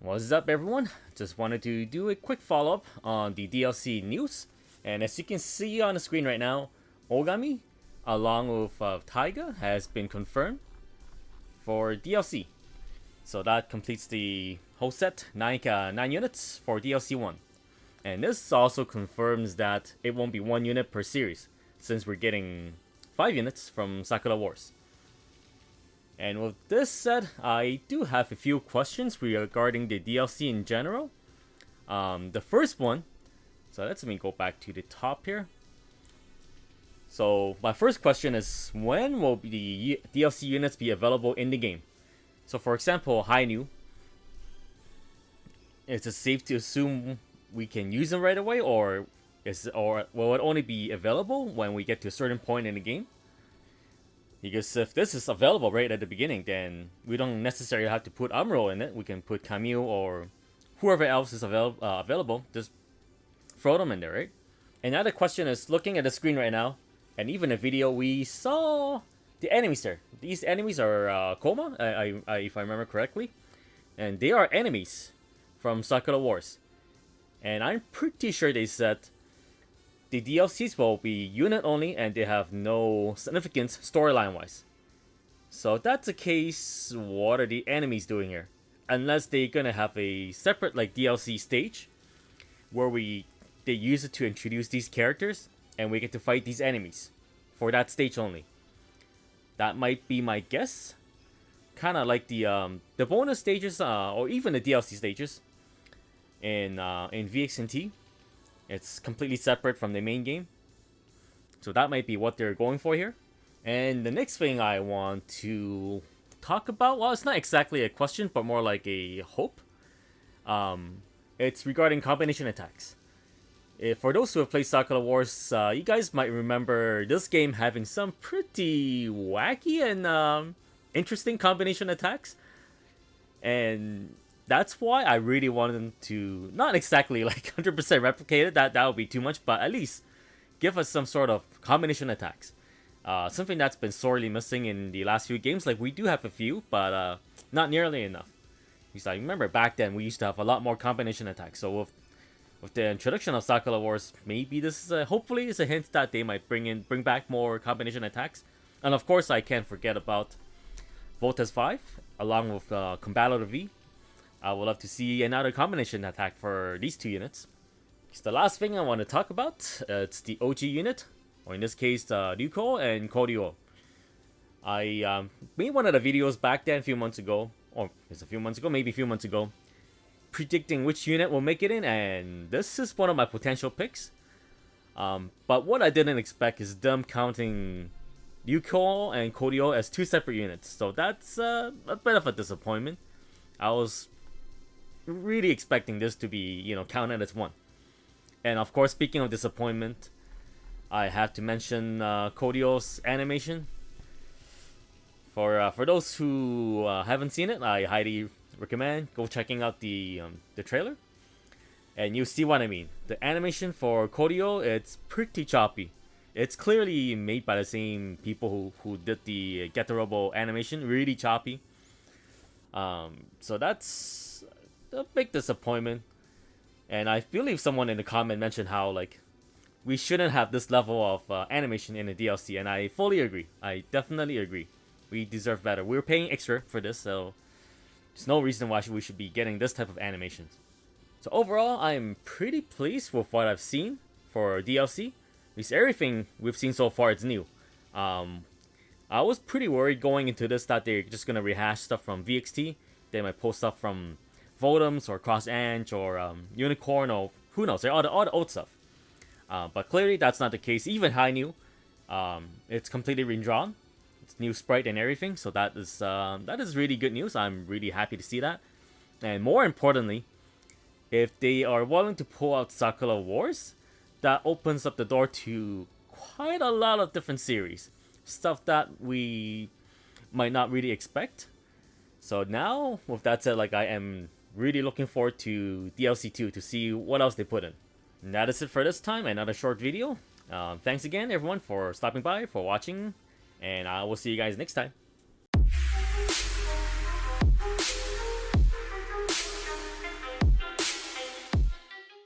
What's up, everyone? Just wanted to do a quick follow-up on the DLC news. And as you can see on the screen right now, Ogami, along with Taiga, has been confirmed for DLC. So that completes the whole set, 9 units for DLC1. And this also confirms that it won't be 1 unit per series, since we're getting 5 units from Sakura Wars. And with this said, I do have a few questions regarding the DLC in general. The first one, so let me go back to the top here. So my first question is, when will the DLC units be available in the game? So for example, Hainu, is it safe to assume we can use them right away, or will it only be available when we get to a certain point in the game? Because if this is available right at the beginning, then we don't necessarily have to put Amuro in it. We can put Camille or whoever else is available. Just throw them in there, right? Another question is, looking at the screen right now, and even a video, we saw the enemies there. These enemies are Koma, if I remember correctly. And they are enemies from Sakura Wars. And I'm pretty sure they said the DLCs will be unit only and they have no significance storyline wise. So if that's the case, what are the enemies doing here? Unless they're gonna have a separate DLC stage where they use it to introduce these characters and we get to fight these enemies for that stage only. That might be my guess. Kinda like the bonus stages or even the DLC stages in VXNT. It's completely separate from the main game. So that might be what they're going for here. And the next thing I want to talk about, well, it's not exactly a question, but more like a hope. It's regarding combination attacks. For those who have played Sakura Wars, you guys might remember this game having some pretty wacky and interesting combination attacks. And that's why I really wanted them to, not exactly 100% replicate it, that would be too much, but at least give us some sort of combination attacks. Something that's been sorely missing in the last few games. We do have a few, but not nearly enough. Because I remember back then we used to have a lot more combination attacks. So with the introduction of Sakura Wars, maybe this is hopefully is a hint that they might bring back more combination attacks. And of course, I can't forget about Voltas V, along with Combator V. I would love to see another combination attack for these 2 units. So the last thing I want to talk about, it's the OG unit, or in this case, Ryuko and Kodio. I made one of the videos back then a few months ago, or it's a few months ago, maybe a few months ago, predicting which unit will make it in, and this is one of my potential picks. But what I didn't expect is them counting Ryuko and Kodio as 2 separate units, so that's a bit of a disappointment. I was really expecting this to be, counted as 1. And of course, speaking of disappointment, I have to mention Kodio's animation. For those who haven't seen it, I highly recommend go checking out the trailer, and you see what I mean. The animation for Kodio, it's pretty choppy. It's clearly made by the same people who did the Getarobo animation, really choppy. So that's a big disappointment. And I believe someone in the comment mentioned how we shouldn't have this level of animation in a DLC, and I fully agree. I definitely agree. We deserve better. We're paying extra for this, so there's no reason why we should be getting this type of animations. So overall, I'm pretty pleased with what I've seen for DLC. At least everything we've seen so far is new. I was pretty worried going into this that they're just gonna rehash stuff from VXT. They might post stuff from Votoms or Cross Ange or Unicorn, or who knows, all the old stuff. But clearly that's not the case. Even Hainu, it's completely redrawn. It's new sprite and everything, so that is really good news. I'm really happy to see that. And more importantly, if they are willing to pull out Sakura Wars, that opens up the door to quite a lot of different series. Stuff that we might not really expect. So now, with that said, I am really looking forward to DLC 2 to see what else they put in. And that is it for this time, another short video. Thanks again, everyone, for stopping by, for watching, and I will see you guys next time.